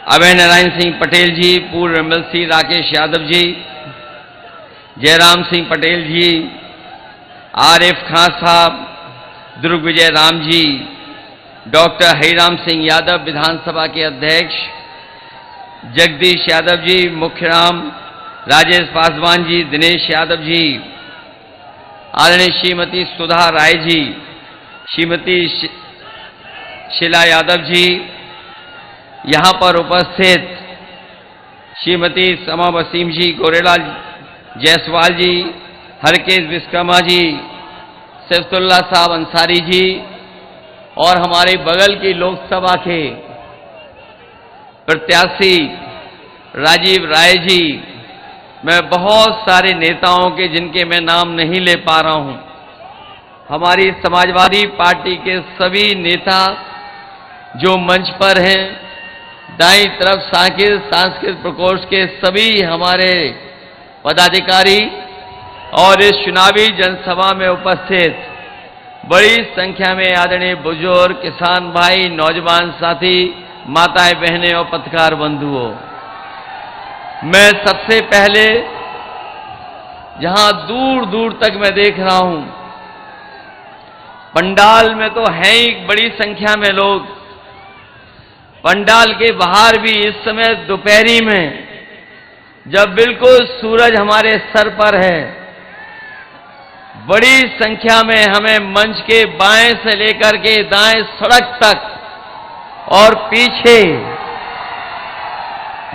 अभय नारायण सिंह पटेल जी, पूर्व एमएलसी राकेश यादव जी, जयराम सिंह पटेल जी, आरिफ खान साहब, दुर्ग विजय राम जी, डॉक्टर हरिराम सिंह यादव विधानसभा के अध्यक्ष, जगदीश यादव जी, मुख्यराम, राजेश पासवान जी, दिनेश यादव जी, आदरणीय श्रीमती सुधा राय जी, श्रीमती शीला यादव जी, यहाँ पर उपस्थित श्रीमती समा वसीम जी, गोरेला जायसवाल जी, हरकेश विश्वकर्मा जी, सैफुल्लाह साहब अंसारी जी और हमारे बगल की लोकसभा के प्रत्याशी राजीव राय जी, मैं बहुत सारे नेताओं के जिनके मैं नाम नहीं ले पा रहा हूं, हमारी समाजवादी पार्टी के सभी नेता जो मंच पर हैं, दाईं तरफ सांस्कृतिक प्रकोष्ठ के सभी हमारे पदाधिकारी और इस चुनावी जनसभा में उपस्थित बड़ी संख्या में आदरणीय बुजुर्ग, किसान भाई, नौजवान साथी, माताएं, बहनें और पत्रकार बंधुओं, मैं सबसे पहले जहां दूर दूर तक मैं देख रहा हूं, पंडाल में तो हैं ही बड़ी संख्या में लोग, पंडाल के बाहर भी इस समय दोपहरी में जब बिल्कुल सूरज हमारे सर पर है, बड़ी संख्या में हमें मंच के बाएं से लेकर के दाएं सड़क तक और पीछे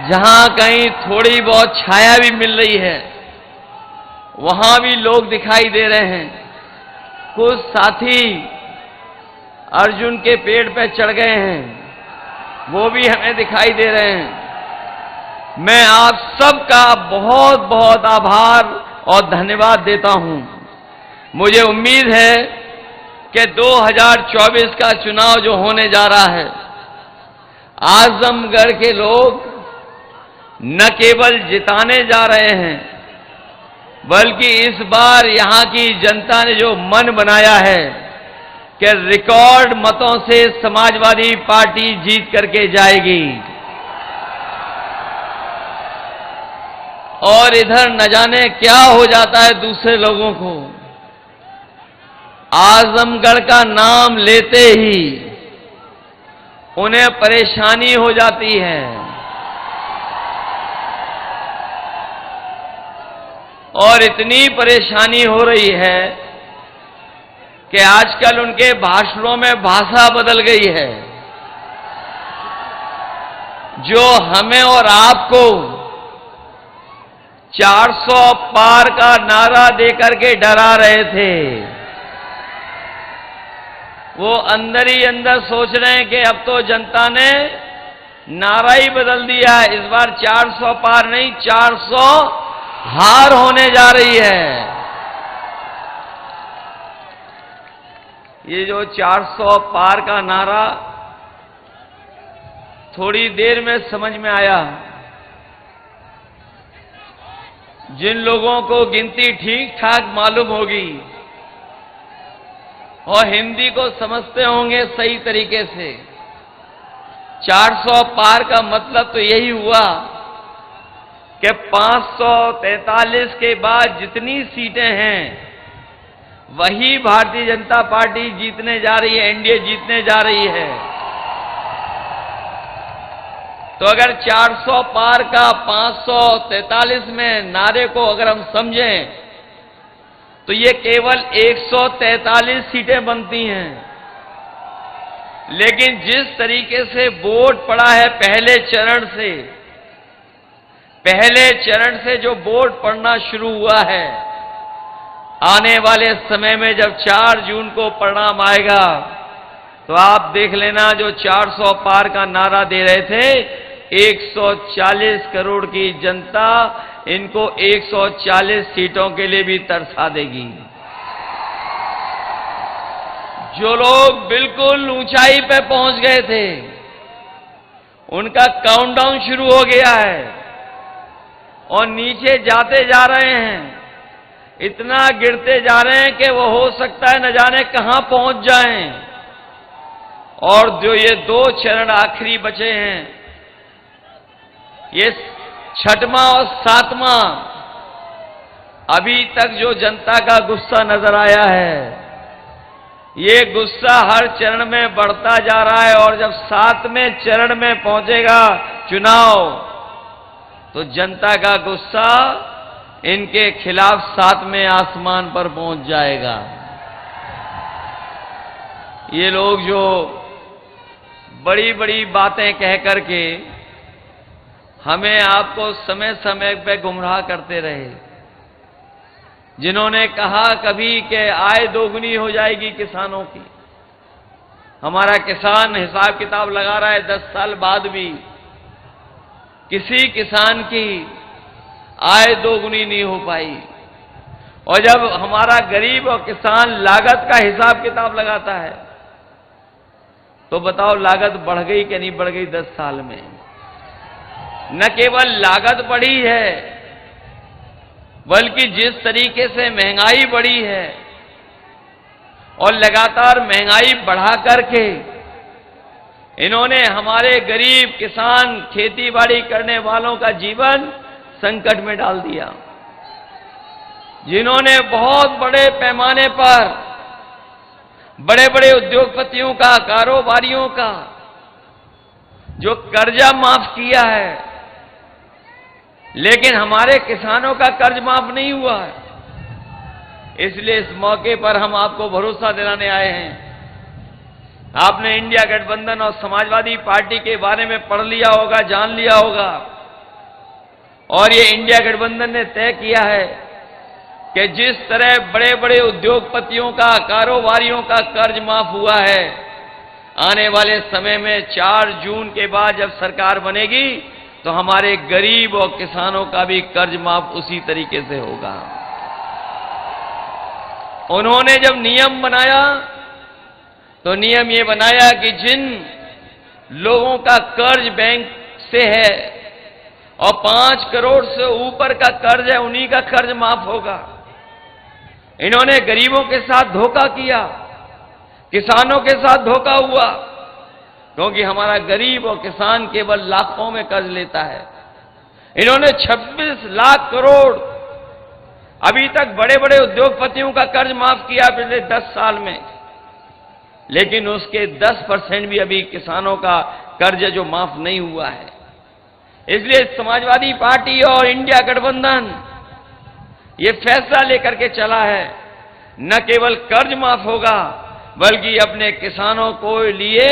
जहां कहीं थोड़ी बहुत छाया भी मिल रही है वहां भी लोग दिखाई दे रहे हैं। कुछ साथी अर्जुन के पेड़ पे चढ़ गए हैं, वो भी हमें दिखाई दे रहे हैं। मैं आप सबका बहुत बहुत आभार और धन्यवाद देता हूं। मुझे उम्मीद है कि 2024 का चुनाव जो होने जा रहा है, आजमगढ़ के लोग न केवल जिताने जा रहे हैं, बल्कि इस बार यहां की जनता ने जो मन बनाया है कि रिकॉर्ड मतों से समाजवादी पार्टी जीत करके जाएगी। और इधर न जाने क्या हो जाता है दूसरे लोगों को, आजमगढ़ का नाम लेते ही उन्हें परेशानी हो जाती है और इतनी परेशानी हो रही है कि आजकल उनके भाषणों में भाषा बदल गई है। जो हमें और आपको 400 पार का नारा देकर के डरा रहे थे, वो अंदर ही अंदर सोच रहे हैं कि अब तो जनता ने नारा ही बदल दिया है, इस बार 400 पार नहीं 400 हार होने जा रही है। ये जो 400 पार का नारा थोड़ी देर में समझ में आया। जिन लोगों को गिनती ठीक ठाक मालूम होगी और हिंदी को समझते होंगे सही तरीके से, 400 पार का मतलब तो यही हुआ कि 543 के बाद जितनी सीटें हैं वही भारतीय जनता पार्टी जीतने जा रही है, एनडीए जीतने जा रही है। तो अगर 400 पार का 543 में नारे को अगर हम समझें तो ये केवल 143 सीटें बनती हैं। लेकिन जिस तरीके से वोट पड़ा है पहले चरण से जो वोट पड़ना शुरू हुआ है, आने वाले समय में जब 4 जून को परिणाम आएगा तो आप देख लेना, जो 400 पार का नारा दे रहे थे, 140 करोड़ की जनता इनको 140 सीटों के लिए भी तरसा देगी। जो लोग बिल्कुल ऊंचाई पे पहुंच गए थे, उनका काउंटडाउन शुरू हो गया है और नीचे जाते जा रहे हैं, इतना गिरते जा रहे हैं कि वो हो सकता है न जाने कहां पहुंच जाएं। और जो ये 2 चरण आखिरी बचे हैं, ये छठवां और सातवां अभी तक जो जनता का गुस्सा नजर आया है, ये गुस्सा हर चरण में बढ़ता जा रहा है और जब 7वें चरण में पहुंचेगा चुनाव, तो जनता का गुस्सा इनके खिलाफ 7वें आसमान पर पहुंच जाएगा। ये लोग जो बड़ी बड़ी बातें कह करके हमें आपको समय समय पे गुमराह करते रहे, जिन्होंने कहा कभी कि आय दोगुनी हो जाएगी किसानों की, हमारा किसान हिसाब किताब लगा रहा है 10 साल बाद भी किसी किसान की आय दोगुनी नहीं हो पाई। और जब हमारा गरीब और किसान लागत का हिसाब किताब लगाता है तो बताओ लागत बढ़ गई कि नहीं बढ़ गई 10 साल में? न केवल लागत बढ़ी है, बल्कि जिस तरीके से महंगाई बढ़ी है और लगातार महंगाई बढ़ा करके इन्होंने हमारे गरीब किसान खेती बाड़ी करने वालों का जीवन संकट में डाल दिया। जिन्होंने बहुत बड़े पैमाने पर बड़े बड़े उद्योगपतियों का, कारोबारियों का जो कर्जा माफ किया है, लेकिन हमारे किसानों का कर्ज माफ नहीं हुआ है। इसलिए इस मौके पर हम आपको भरोसा दिलाने आए हैं। आपने इंडिया गठबंधन और समाजवादी पार्टी के बारे में पढ़ लिया होगा, जान लिया होगा, और ये इंडिया गठबंधन ने तय किया है कि जिस तरह बड़े बड़े उद्योगपतियों का, कारोबारियों का कर्ज माफ हुआ है, आने वाले समय में 4 जून के बाद जब सरकार बनेगी तो हमारे गरीब और किसानों का भी कर्ज माफ उसी तरीके से होगा। उन्होंने जब नियम बनाया तो नियम ये बनाया कि जिन लोगों का कर्ज बैंक से है और 5 करोड़ से ऊपर का कर्ज है, उन्हीं का कर्ज माफ होगा। इन्होंने गरीबों के साथ धोखा किया, किसानों के साथ धोखा हुआ, क्योंकि हमारा गरीब और किसान केवल लाखों में कर्ज लेता है। इन्होंने 26 लाख करोड़ अभी तक बड़े बड़े उद्योगपतियों का कर्ज माफ किया पिछले 10 साल में, लेकिन उसके 10% भी अभी किसानों का कर्ज जो माफ नहीं हुआ है। इसलिए समाजवादी पार्टी और इंडिया गठबंधन ये फैसला लेकर के चला है, न केवल कर्ज माफ होगा बल्कि अपने किसानों को लिए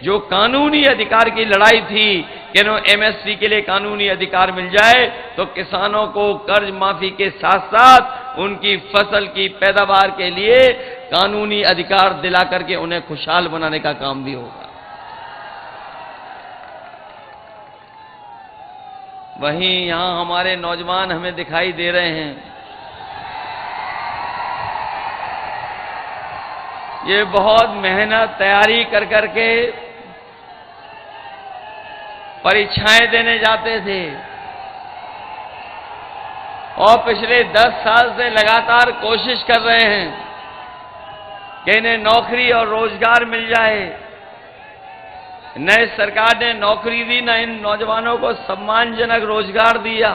जो कानूनी अधिकार की लड़ाई थी कि एमएसपी के लिए कानूनी अधिकार मिल जाए, तो किसानों को कर्ज माफी के साथ साथ उनकी फसल की पैदावार के लिए कानूनी अधिकार दिला करके उन्हें खुशहाल बनाने का काम भी होगा। वहीं यहां हमारे नौजवान हमें दिखाई दे रहे हैं, ये बहुत मेहनत तैयारी कर करके परीक्षाएं देने जाते थे और पिछले 10 साल से लगातार कोशिश कर रहे हैं कि इन्हें नौकरी और रोजगार मिल जाए। नई सरकार ने नौकरी दी, न इन नौजवानों को सम्मानजनक रोजगार दिया।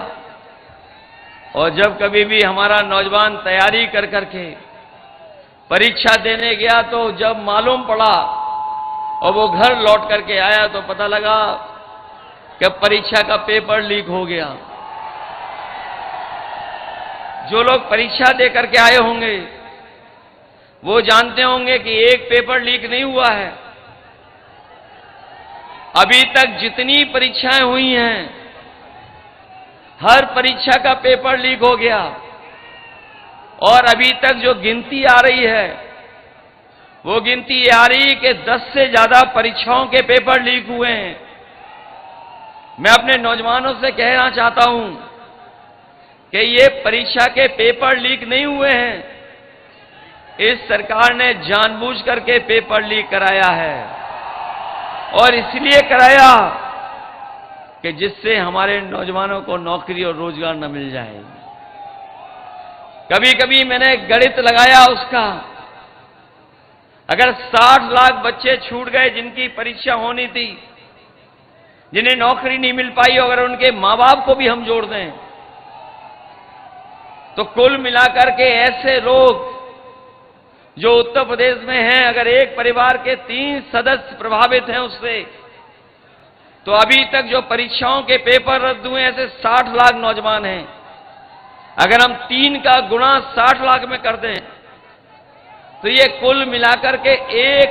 और जब कभी भी हमारा नौजवान तैयारी कर करके परीक्षा देने गया तो जब मालूम पड़ा और वो घर लौट करके आया तो पता लगा कि परीक्षा का पेपर लीक हो गया। जो लोग परीक्षा दे करके आए होंगे वो जानते होंगे कि एक पेपर लीक नहीं हुआ है। अभी तक जितनी परीक्षाएं हुई हैं, हर परीक्षा का पेपर लीक हो गया और अभी तक जो गिनती आ रही है वो गिनती ये आ रही है कि 10 से ज्यादा परीक्षाओं के पेपर लीक हुए हैं। मैं अपने नौजवानों से कहना चाहता हूं कि ये परीक्षा के पेपर लीक नहीं हुए हैं, इस सरकार ने जानबूझ करके पेपर लीक कराया है और इसलिए कराया कि जिससे हमारे नौजवानों को नौकरी और रोजगार न मिल जाए। कभी कभी मैंने गणित लगाया उसका, अगर 60 लाख बच्चे छूट गए जिनकी परीक्षा होनी थी, जिन्हें नौकरी नहीं मिल पाई, अगर उनके मां बाप को भी हम जोड़ दें तो कुल मिलाकर के ऐसे लोग जो उत्तर प्रदेश में हैं, अगर एक परिवार के 3 सदस्य प्रभावित हैं उससे, तो अभी तक जो परीक्षाओं के पेपर रद्द हुए ऐसे 60 लाख नौजवान हैं। अगर हम 3 का गुणा 60 लाख में कर दें तो ये कुल मिलाकर के 1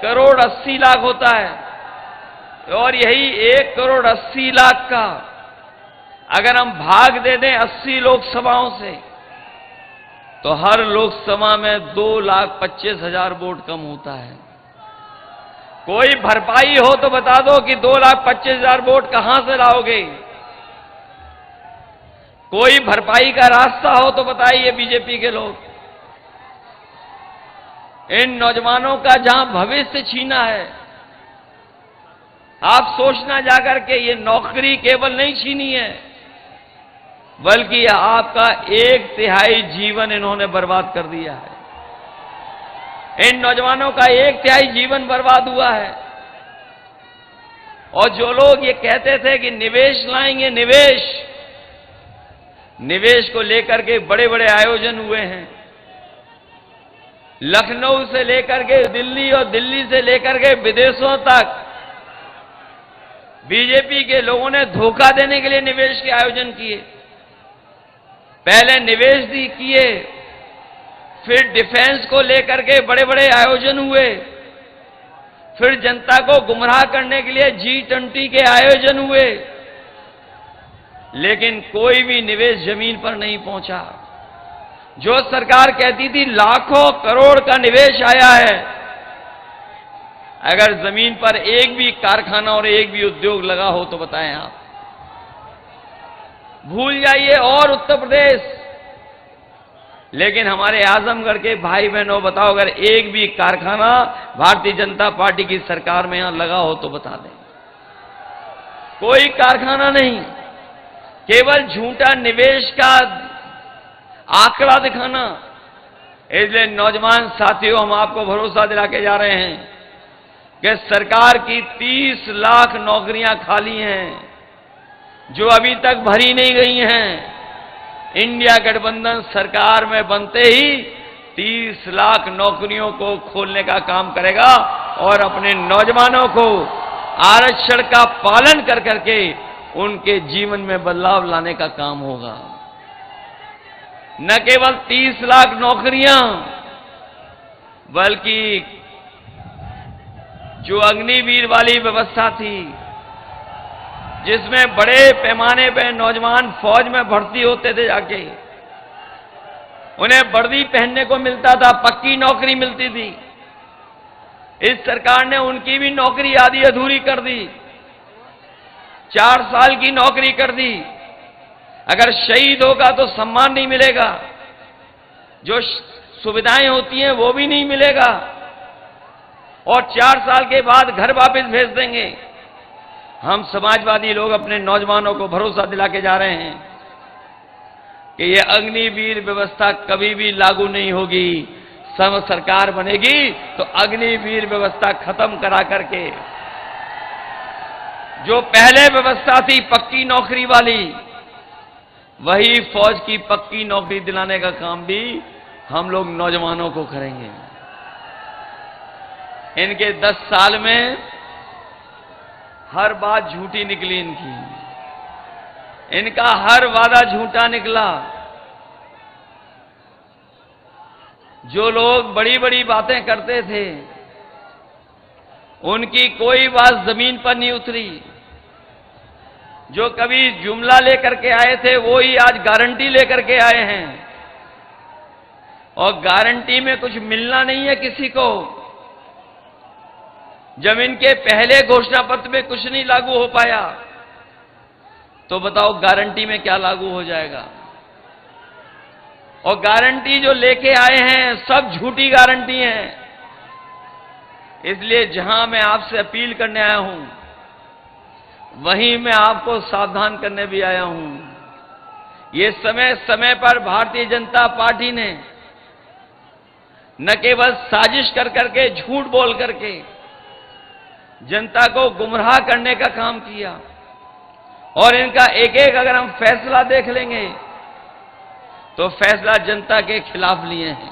करोड़ 80 लाख होता है। और यही 1 करोड़ 80 लाख का अगर हम भाग दे दें 80 लोकसभाओं से, तो हर लोकसभा में 2,25,000 वोट कम होता है। कोई भरपाई हो तो बता दो कि 2,25,000 वोट कहां से लाओगे? कोई भरपाई का रास्ता हो तो बताइए बीजेपी के लोग। इन नौजवानों का जहां भविष्य छीना है, आप सोचना जाकर के ये नौकरी केवल नहीं छीनी है, बल्कि आपका 1/3 जीवन इन्होंने बर्बाद कर दिया है। इन नौजवानों का 1/3 जीवन बर्बाद हुआ है। और जो लोग ये कहते थे कि निवेश लाएंगे, निवेश को लेकर के बड़े बड़े आयोजन हुए हैं। लखनऊ से लेकर के दिल्ली और दिल्ली से लेकर के विदेशों तक बीजेपी के लोगों ने धोखा देने के लिए निवेश के आयोजन किए। पहले निवेश किए, फिर डिफेंस को लेकर के बड़े बड़े आयोजन हुए, फिर जनता को गुमराह करने के लिए G20 के आयोजन हुए, लेकिन कोई भी निवेश जमीन पर नहीं पहुंचा। जो सरकार कहती थी लाखों करोड़ का निवेश आया है, अगर जमीन पर एक भी कारखाना और एक भी उद्योग लगा हो तो बताएं आप। भूल जाइए और उत्तर प्रदेश, लेकिन हमारे आजमगढ़ के भाई बहनों बताओ, अगर एक भी कारखाना भारतीय जनता पार्टी की सरकार में यहां लगा हो तो बता दें। कोई कारखाना नहीं, केवल झूठा निवेश का आंकड़ा दिखाना। इसलिए नौजवान साथियों, हम आपको भरोसा दिला के जा रहे हैं कि सरकार की 30 लाख नौकरियां खाली हैं जो अभी तक भरी नहीं गई हैं। इंडिया गठबंधन सरकार में बनते ही 30 लाख नौकरियों को खोलने का काम करेगा और अपने नौजवानों को आरक्षण का पालन कर करके उनके जीवन में बदलाव लाने का काम होगा। न केवल 30 लाख नौकरियां, बल्कि जो अग्निवीर वाली व्यवस्था थी, जिसमें बड़े पैमाने पर नौजवान फौज में भर्ती होते थे, जाके उन्हें वर्दी पहनने को मिलता था, पक्की नौकरी मिलती थी। इस सरकार ने उनकी भी नौकरी आधी अधूरी कर दी, 4 साल की नौकरी कर दी। अगर शहीद होगा तो सम्मान नहीं मिलेगा, जो सुविधाएं होती हैं वो भी नहीं मिलेगा, और 4 साल के बाद घर वापस भेज देंगे। हम समाजवादी लोग अपने नौजवानों को भरोसा दिला के जा रहे हैं कि ये अग्निवीर व्यवस्था कभी भी लागू नहीं होगी। सब सरकार बनेगी तो अग्निवीर व्यवस्था खत्म करा करके जो पहले व्यवस्था थी पक्की नौकरी वाली, वही फौज की पक्की नौकरी दिलाने का काम भी हम लोग नौजवानों को करेंगे। इनके 10 साल में हर बात झूठी निकली इनका हर वादा झूठा निकला। जो लोग बड़ी बड़ी बातें करते थे, उनकी कोई बात जमीन पर नहीं उतरी। जो कभी जुमला लेकर के आए थे, वो ही आज गारंटी लेकर के आए हैं, और गारंटी में कुछ मिलना नहीं है किसी को। जब इनके पहले घोषणा पत्र में कुछ नहीं लागू हो पाया, तो बताओ गारंटी में क्या लागू हो जाएगा। और गारंटी जो लेके आए हैं सब झूठी गारंटी हैं। इसलिए जहां मैं आपसे अपील करने आया हूं, वहीं मैं आपको सावधान करने भी आया हूं। ये समय समय पर भारतीय जनता पार्टी ने न केवल साजिश कर करके, झूठ बोल करके जनता को गुमराह करने का काम किया। और इनका एक एक अगर हम फैसला देख लेंगे तो फैसला जनता के खिलाफ लिए हैं।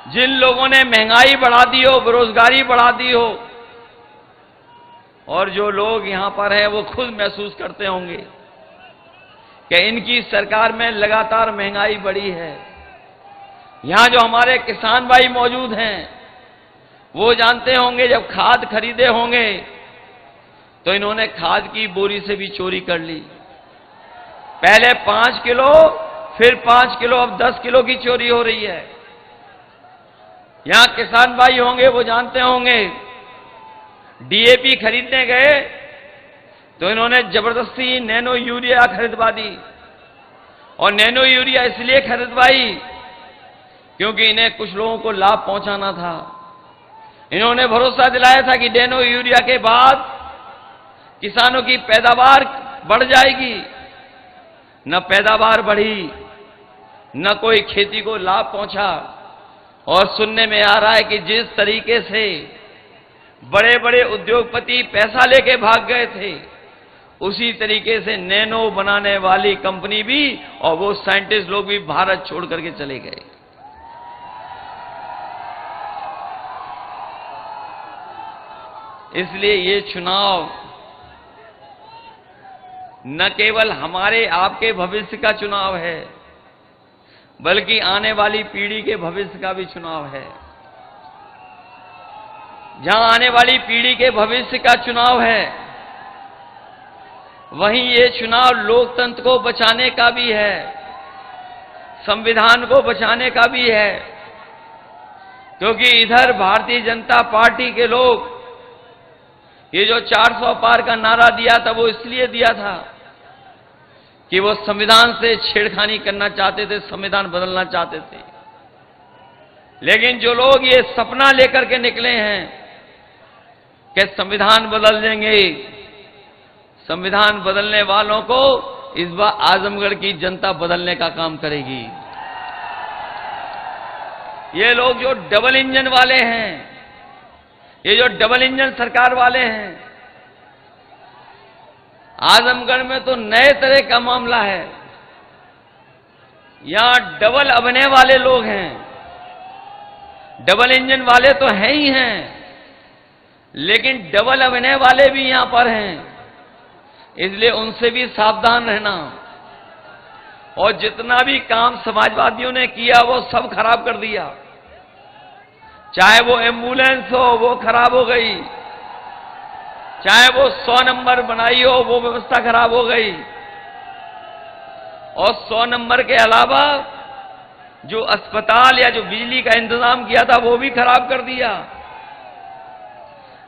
जिन लोगों ने महंगाई बढ़ा दी हो, बेरोजगारी बढ़ा दी हो, और जो लोग यहां पर हैं वो खुद महसूस करते होंगे कि इनकी सरकार में लगातार महंगाई बढ़ी है। यहां जो हमारे किसान भाई मौजूद हैं वो जानते होंगे जब खाद खरीदे होंगे तो इन्होंने खाद की बोरी से भी चोरी कर ली। पहले 5 किलो, फिर 5 किलो, अब 10 किलो की चोरी हो रही है। यहां किसान भाई होंगे वो जानते होंगे डीएपी खरीदने गए तो इन्होंने जबरदस्ती नैनो यूरिया खरीदवा दी। और नैनो यूरिया इसलिए खरीदवाई क्योंकि इन्हें कुछ लोगों को लाभ पहुंचाना था। इन्होंने भरोसा दिलाया था कि नैनो यूरिया के बाद किसानों की पैदावार बढ़ जाएगी। न पैदावार बढ़ी, न कोई खेती को लाभ पहुंचा। और सुनने में आ रहा है कि जिस तरीके से बड़े बड़े उद्योगपति पैसा लेके भाग गए थे, उसी तरीके से नैनो बनाने वाली कंपनी भी और वो साइंटिस्ट लोग भी भारत छोड़ करके चले गए। इसलिए ये चुनाव न केवल हमारे आपके भविष्य का चुनाव है, बल्कि आने वाली पीढ़ी के भविष्य का भी चुनाव है। जहां आने वाली पीढ़ी के भविष्य का चुनाव है, वहीं ये चुनाव लोकतंत्र को बचाने का भी है, संविधान को बचाने का भी है। क्योंकि इधर भारतीय जनता पार्टी के लोग ये जो 400 पार का नारा दिया था वो इसलिए दिया था कि वो संविधान से छेड़खानी करना चाहते थे, संविधान बदलना चाहते थे। लेकिन जो लोग ये सपना लेकर के निकले हैं कि संविधान बदल देंगे, संविधान बदलने वालों को इस बार आजमगढ़ की जनता बदलने का काम करेगी। ये लोग जो डबल इंजन वाले हैं, ये जो डबल इंजन सरकार वाले हैं, आजमगढ़ में तो नए तरह का मामला है। यहां डबल अभिनय वाले लोग हैं। डबल इंजन वाले तो हैं ही हैं, लेकिन डबल अभिनय वाले भी यहां पर हैं। इसलिए उनसे भी सावधान रहना। और जितना भी काम समाजवादियों ने किया वो सब खराब कर दिया। चाहे वो एम्बुलेंस हो वो खराब हो गई, चाहे वो 100 नंबर बनाई हो वो व्यवस्था खराब हो गई। और 100 नंबर के अलावा जो अस्पताल या जो बिजली का इंतजाम किया था वो भी खराब कर दिया।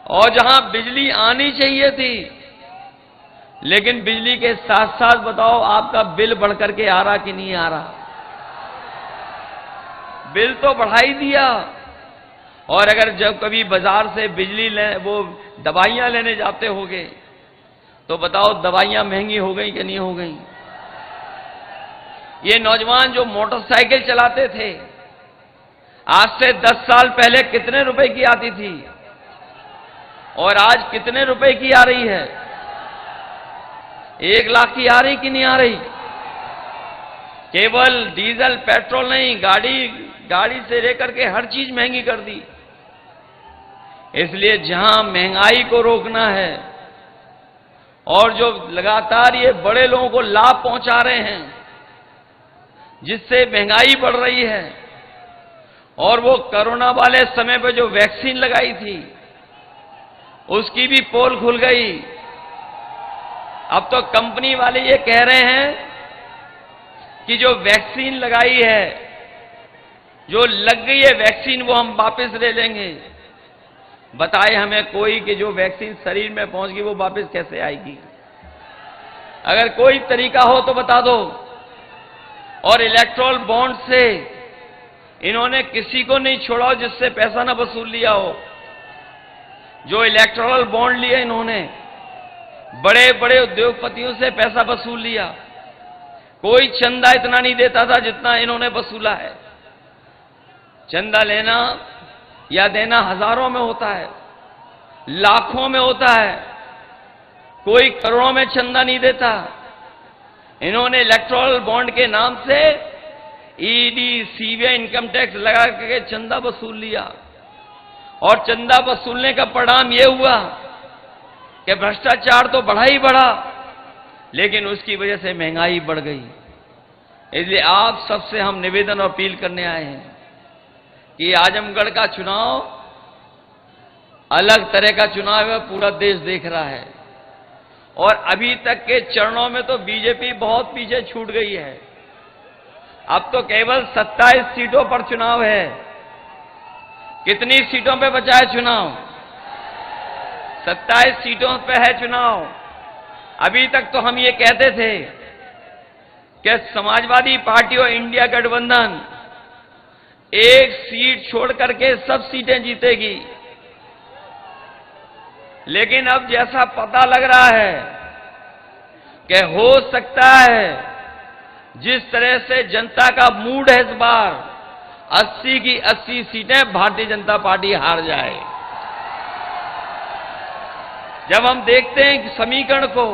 और जहां बिजली आनी चाहिए थी, लेकिन बिजली के साथ साथ बताओ आपका बिल बढ़ करके आ रहा कि नहीं आ रहा? बिल तो बढ़ा ही दिया। और अगर जब कभी बाजार से बिजली वो दवाइयां लेने जाते होगे तो बताओ दवाइयां महंगी हो गई कि नहीं हो गई? ये नौजवान जो मोटरसाइकिल चलाते थे, आज से 10 साल पहले कितने रुपए की आती थी और आज कितने रुपए की आ रही है? 1 लाख की आ रही कि नहीं आ रही? केवल डीजल पेट्रोल नहीं, गाड़ी से लेकर के हर चीज महंगी कर दी। इसलिए जहां महंगाई को रोकना है और जो लगातार ये बड़े लोगों को लाभ पहुंचा रहे हैं जिससे महंगाई बढ़ रही है, और वो कोरोना वाले समय पे जो वैक्सीन लगाई थी उसकी भी पोल खुल गई। अब तो कंपनी वाले ये कह रहे हैं कि जो वैक्सीन लगाई है, जो लग गई है वैक्सीन, वो हम वापस ले लेंगे। बताए हमें कोई कि जो वैक्सीन शरीर में पहुंच गई वो वापस कैसे आएगी? अगर कोई तरीका हो तो बता दो। और इलेक्ट्रल बॉन्ड से इन्होंने किसी को नहीं छोड़ा जिससे पैसा ना वसूल लिया हो। जो इलेक्ट्रल बॉन्ड लिए इन्होंने, बड़े बड़े उद्योगपतियों से पैसा वसूल लिया। कोई चंदा इतना नहीं देता था जितना इन्होंने वसूला है। चंदा लेना या देना हजारों में होता है। लाखों में होता है, कोई करोड़ों में चंदा नहीं देता। इन्होंने इलेक्टोरल बॉन्ड के नाम से ईडी, सीबीआई, इनकम टैक्स लगा के चंदा वसूल लिया, और चंदा वसूलने का परिणाम यह हुआ कि भ्रष्टाचार तो बढ़ा ही बढ़ा, लेकिन उसकी वजह से महंगाई बढ़ गई। इसलिए आप सबसे हम निवेदन और अपील करने आए हैं कि आजमगढ़ का चुनाव अलग तरह का चुनाव है, पूरा देश देख रहा है, और अभी तक के चरणों में तो बीजेपी बहुत पीछे छूट गई है। अब तो केवल 27 सीटों पर चुनाव है। कितनी सीटों पे बचा है चुनाव? 27 सीटों पे है चुनाव। अभी तक तो हम ये कहते थे कि समाजवादी पार्टी और इंडिया गठबंधन एक सीट छोड़ करके सब सीटें जीतेगी, लेकिन अब जैसा पता लग रहा है कि हो सकता है जिस तरह से जनता का मूड है इस बार 80 की 80 सीटें भारतीय जनता पार्टी हार जाए। जब हम देखते हैं समीकरण को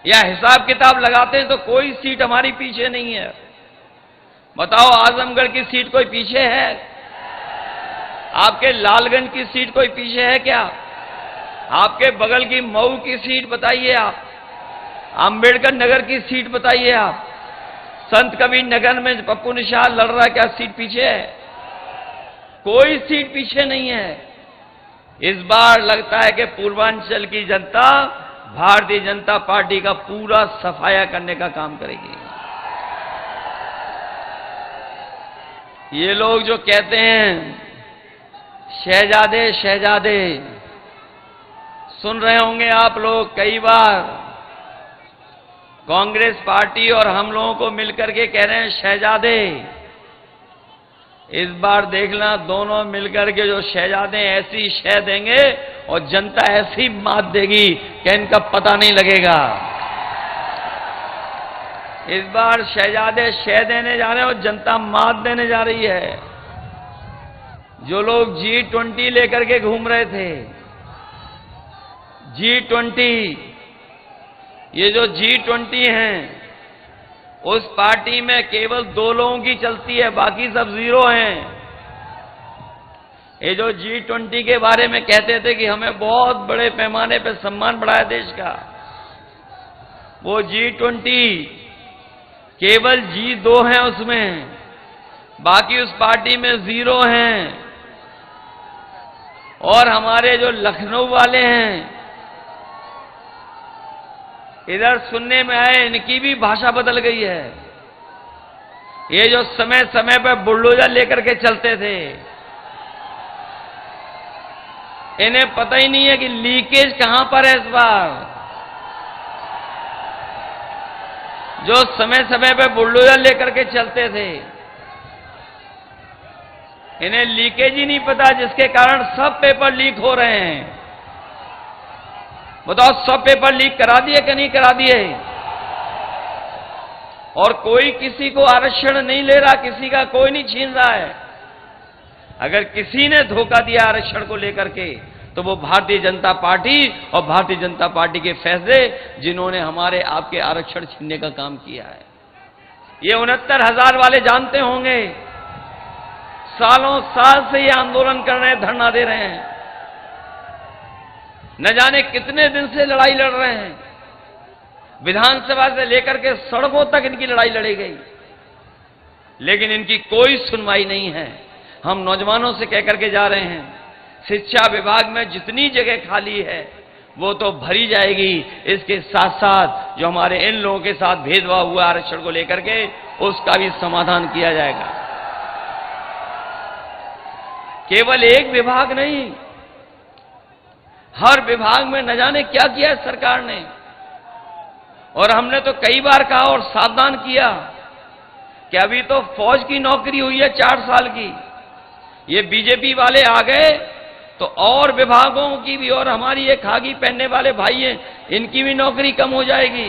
या हिसाब किताब लगाते हैं तो कोई सीट हमारी पीछे नहीं है। बताओ, आजमगढ़ की सीट कोई पीछे है? आपके लालगंज की सीट कोई पीछे है क्या? आपके बगल की मऊ की सीट बताइए, आप अंबेडकर नगर की सीट बताइए, आप संत कबीर नगर में पप्पू निषाद लड़ रहा है, क्या सीट पीछे है? कोई सीट पीछे नहीं है। इस बार लगता है कि पूर्वांचल की जनता भारतीय जनता पार्टी का पूरा सफाया करने का काम करेगी। ये लोग जो कहते हैं शहजादे शहजादे, सुन रहे होंगे आप लोग कई बार कांग्रेस पार्टी और हम लोगों को मिलकर के कह रहे हैं शहजादे। इस बार देखना, दोनों मिलकर के जो शहजादे ऐसी शह देंगे और जनता ऐसी मात देगी कि इनका पता नहीं लगेगा। इस बार शहजादे शह देने जा रहे हैं और जनता मात देने जा रही है। जो लोग G20 लेकर के घूम रहे थे, G20, ये जो G20 हैं, उस पार्टी में केवल 2 लोगों की चलती है, बाकी सब जीरो हैं। ये जो G20 के बारे में कहते थे कि हमें बहुत बड़े पैमाने पर सम्मान बढ़ा है देश का, वो G20 केवल G2 हैं उसमें, बाकी उस पार्टी में जीरो हैं। और हमारे जो लखनऊ वाले हैं, इधर सुनने में आए इनकी भी भाषा बदल गई है। ये जो समय समय पर बुलडोजर लेकर के चलते थे, इन्हें पता ही नहीं है कि लीकेज कहां पर है। इस बार जो समय समय पर बुलडोजर लेकर के चलते थे, इन्हें लीकेज ही नहीं पता, जिसके कारण सब पेपर लीक हो रहे हैं। बताओ, सब पेपर लीक करा दिए कि नहीं करा दिए? और कोई किसी को आरक्षण नहीं ले रहा, किसी का कोई नहीं छीन रहा है। अगर किसी ने धोखा दिया आरक्षण को लेकर के, तो वो भारतीय जनता पार्टी और भारतीय जनता पार्टी के फैसले, जिन्होंने हमारे आपके आरक्षण छीनने का काम किया है। ये 69,000 वाले जानते होंगे, सालों साल से ये आंदोलन कर रहे हैं, धरना दे रहे हैं, न जाने कितने दिन से लड़ाई लड़ रहे हैं। विधानसभा से लेकर के सड़कों तक इनकी लड़ाई लड़ी गई, लेकिन इनकी कोई सुनवाई नहीं है। हम नौजवानों से कहकर के जा रहे हैं, शिक्षा विभाग में जितनी जगह खाली है वो तो भरी जाएगी, इसके साथ साथ जो हमारे इन लोगों के साथ भेदभाव हुआ आरक्षण को लेकर के, उसका भी समाधान किया जाएगा। केवल एक विभाग नहीं, हर विभाग में न जाने क्या किया है सरकार ने। और हमने तो कई बार कहा और सावधान किया कि अभी तो फौज की नौकरी हुई है 4 साल की, ये बीजेपी वाले आ गए तो और विभागों की भी, और हमारी ये खाकी पहनने वाले भाई हैं, इनकी भी नौकरी कम हो जाएगी।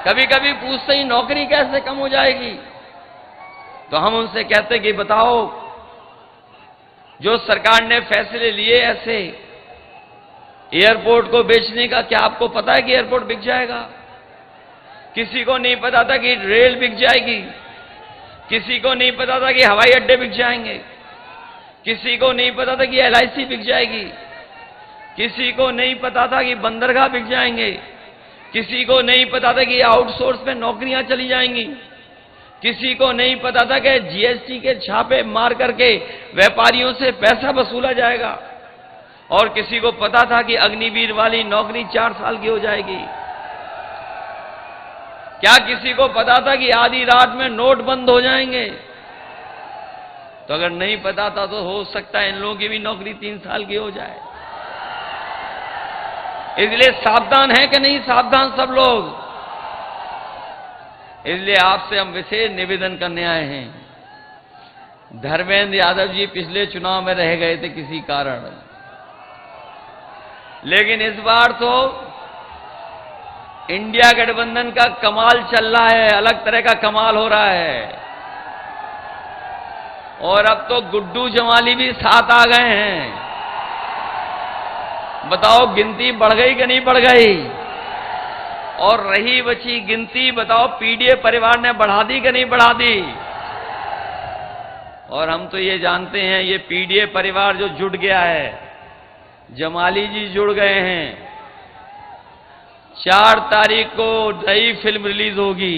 कभी कभी पूछते ही नौकरी कैसे कम हो जाएगी? तो हम उनसे कहते कि बताओ, जो सरकार ने फैसले लिए ऐसे एयरपोर्ट को बेचने का, क्या आपको पता है कि एयरपोर्ट बिक जाएगा? किसी को नहीं पता था कि रेल बिक जाएगी, किसी को नहीं पता था कि हवाई अड्डे बिक जाएंगे, किसी को नहीं पता था कि LIC बिक जाएगी, किसी को नहीं पता था कि बंदरगाह बिक जाएंगे, किसी को नहीं पता था कि आउटसोर्स में नौकरियां चली जाएंगी, किसी को नहीं पता था कि GST के छापे मार करके व्यापारियों से पैसा वसूला जाएगा, और किसी को पता था कि अग्निवीर वाली नौकरी 4 साल की हो जाएगी। क्या किसी को पता था कि आधी रात में नोट बंद हो जाएंगे? तो अगर नहीं पता था तो हो सकता है इन लोगों की भी नौकरी 3 साल की हो जाए। इसलिए सावधान है कि नहीं सावधान सब लोग? इसलिए आपसे हम विशेष निवेदन करने आए हैं। धर्मेंद्र यादव जी पिछले चुनाव में रह गए थे किसी कारण, लेकिन इस बार तो इंडिया गठबंधन का कमाल चल रहा है, अलग तरह का कमाल हो रहा है। और अब तो गुड्डू जमाली भी साथ आ गए हैं। बताओ गिनती बढ़ गई कि नहीं बढ़ गई? और रही बची गिनती, बताओ PDA परिवार ने बढ़ा दी कि नहीं बढ़ा दी? और हम तो ये जानते हैं ये PDA परिवार जो जुट गया है, जमाली जी जुड़ गए हैं। 4 तारीख को नई फिल्म रिलीज होगी।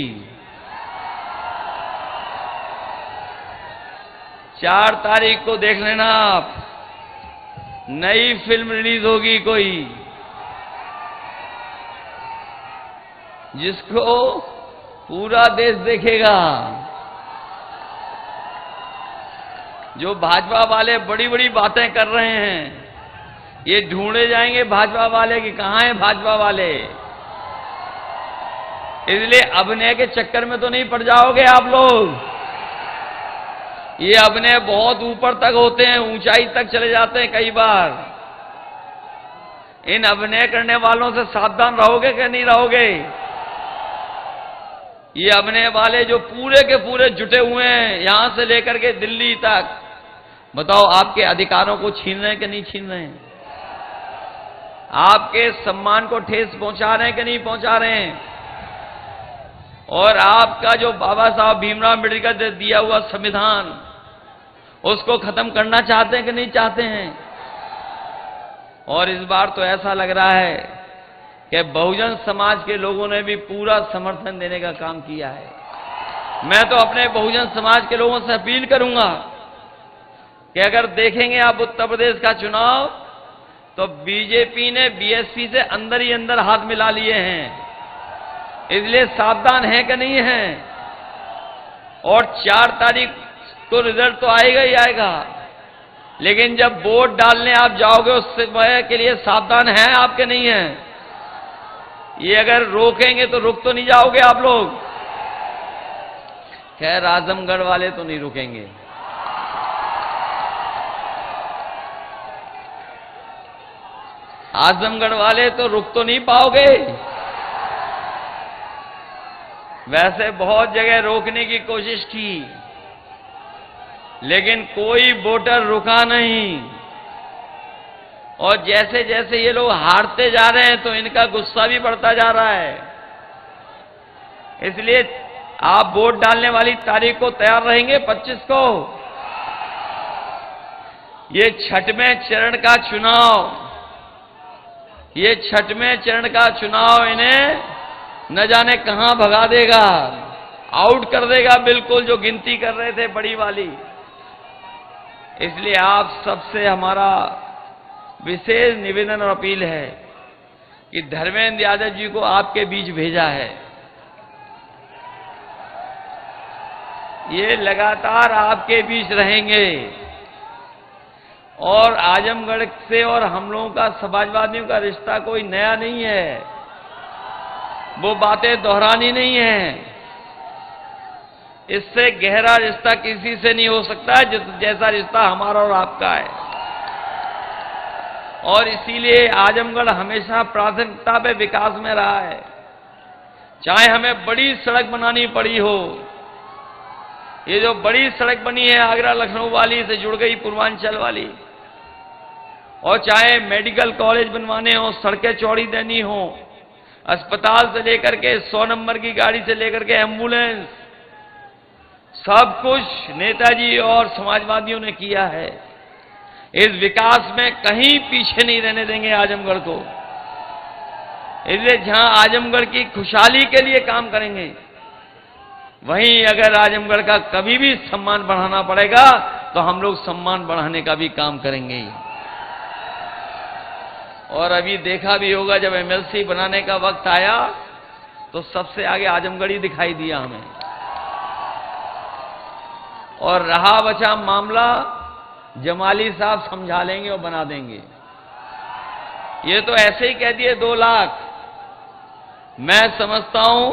4 तारीख को देख लेना आप, नई फिल्म रिलीज होगी कोई, जिसको पूरा देश देखेगा। जो भाजपा वाले बड़ी बड़ी बातें कर रहे हैं, ये ढूंढे जाएंगे भाजपा वाले कि कहां हैं भाजपा वाले। इसलिए अभिनय के चक्कर में तो नहीं पड़ जाओगे आप लोग। ये अभिनय बहुत ऊपर तक होते हैं, ऊंचाई तक चले जाते हैं कई बार। इन अभिनय करने वालों से सावधान रहोगे कि नहीं रहोगे? ये अभिनय वाले जो पूरे के पूरे जुटे हुए हैं यहां से लेकर के दिल्ली तक, बताओ आपके अधिकारों को छीन रहे हैं कि नहीं छीन रहे हैं? आपके सम्मान को ठेस पहुंचा रहे हैं कि नहीं पहुंचा रहे हैं? और आपका जो बाबा साहब भीमराव अम्बेडकर ने दिया हुआ संविधान, उसको खत्म करना चाहते हैं कि नहीं चाहते हैं? और इस बार तो ऐसा लग रहा है कि बहुजन समाज के लोगों ने भी पूरा समर्थन देने का काम किया है। मैं तो अपने बहुजन समाज के लोगों से अपील करूंगा कि अगर देखेंगे आप उत्तर प्रदेश का चुनाव, तो बीजेपी ने BSP से अंदर ही अंदर हाथ मिला लिए हैं। इसलिए सावधान है कि नहीं है? और 4 तारीख को रिजल्ट तो आएगा ही आएगा, लेकिन जब वोट डालने आप जाओगे उस समय के लिए सावधान है आपके नहीं है? ये अगर रोकेंगे तो रुक तो नहीं जाओगे आप लोग? खैर आजमगढ़ वाले तो नहीं रुकेंगे। आजमगढ़ वाले तो रुक तो नहीं पाओगे। वैसे बहुत जगह रोकने की कोशिश की, लेकिन कोई वोटर रुका नहीं। और जैसे जैसे ये लोग हारते जा रहे हैं तो इनका गुस्सा भी बढ़ता जा रहा है। इसलिए आप वोट डालने वाली तारीख को तैयार रहेंगे 25 को। ये 6वें चरण का चुनाव, ये 6वें चरण का चुनाव इन्हें न जाने कहां भगा देगा, आउट कर देगा बिल्कुल, जो गिनती कर रहे थे बड़ी वाली। इसलिए आप सबसे हमारा विशेष निवेदन और अपील है कि धर्मेंद्र यादव जी को आपके बीच भेजा है। ये लगातार आपके बीच रहेंगे और आजमगढ़ से और हम लोगों का समाजवादियों का रिश्ता कोई नया नहीं है, वो बातें दोहरानी नहीं है। इससे गहरा रिश्ता किसी से नहीं हो सकता जैसा रिश्ता हमारा और आपका है। और इसीलिए आजमगढ़ हमेशा प्राथमिकता पे विकास में रहा है। चाहे हमें बड़ी सड़क बनानी पड़ी हो, ये जो बड़ी सड़क बनी है आगरा लखनऊ वाली से जुड़ गई पूर्वांचल वाली, और चाहे मेडिकल कॉलेज बनवाने हो, सड़कें चौड़ी देनी हो, अस्पताल से लेकर के 100 नंबर की गाड़ी से लेकर के एम्बुलेंस, सब कुछ नेताजी और समाजवादियों ने किया है। इस विकास में कहीं पीछे नहीं रहने देंगे आजमगढ़ को। इसलिए जहां आजमगढ़ की खुशहाली के लिए काम करेंगे, वहीं अगर आजमगढ़ का कभी भी सम्मान बढ़ाना पड़ेगा तो हम लोग सम्मान बढ़ाने का भी काम करेंगे। और अभी देखा भी होगा, जब एमएलसी बनाने का वक्त आया तो सबसे आगे आजमगढ़ ही दिखाई दिया हमें। और रहा बचा मामला, जमाली साहब समझा लेंगे और बना देंगे। ये तो ऐसे ही कह दिए 2 लाख। मैं समझता हूं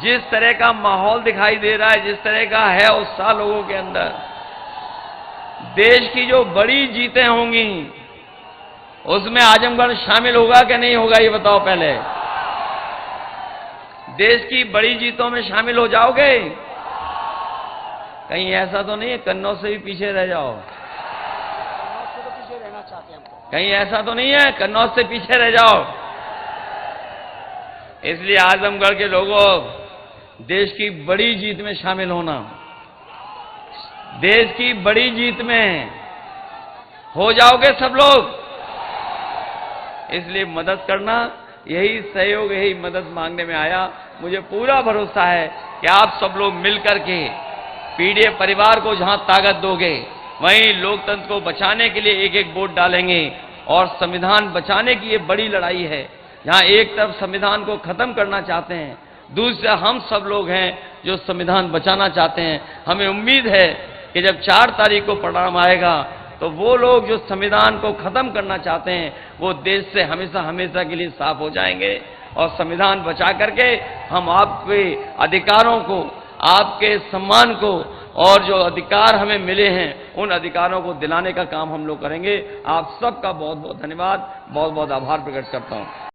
जिस तरह का माहौल दिखाई दे रहा है, जिस तरह का है उत्साह लोगों के अंदर, देश की जो बड़ी जीतें होंगी उसमें आजमगढ़ शामिल होगा कि नहीं होगा, ये बताओ पहले। देश की बड़ी जीतों में शामिल हो जाओगे? कहीं ऐसा तो नहीं है कन्नौज से भी पीछे रह जाओ? कहीं ऐसा तो नहीं है कन्नौज से पीछे रह जाओ? इसलिए आजमगढ़ के लोगों, देश की बड़ी जीत में शामिल होना, देश की बड़ी जीत में हो जाओगे सब लोग। इसलिए मदद करना, यही सहयोग, यही मदद मांगने में आया। मुझे पूरा भरोसा है कि आप सब लोग मिलकर के पीडीए परिवार को जहां ताकत दोगे, वहीं लोकतंत्र को बचाने के लिए एक एक वोट डालेंगे। और संविधान बचाने की ये बड़ी लड़ाई है, जहां एक तरफ संविधान को खत्म करना चाहते हैं, दूसरा हम सब लोग हैं जो संविधान बचाना चाहते हैं। हमें उम्मीद है कि जब 4 तारीख को परिणाम आएगा तो वो लोग जो संविधान को खत्म करना चाहते हैं वो देश से हमेशा हमेशा के लिए साफ हो जाएंगे। और संविधान बचा करके हम आपके अधिकारों को, आपके सम्मान को, और जो अधिकार हमें मिले हैं उन अधिकारों को दिलाने का काम हम लोग करेंगे। आप सबका बहुत बहुत धन्यवाद, बहुत बहुत आभार प्रकट करता हूं।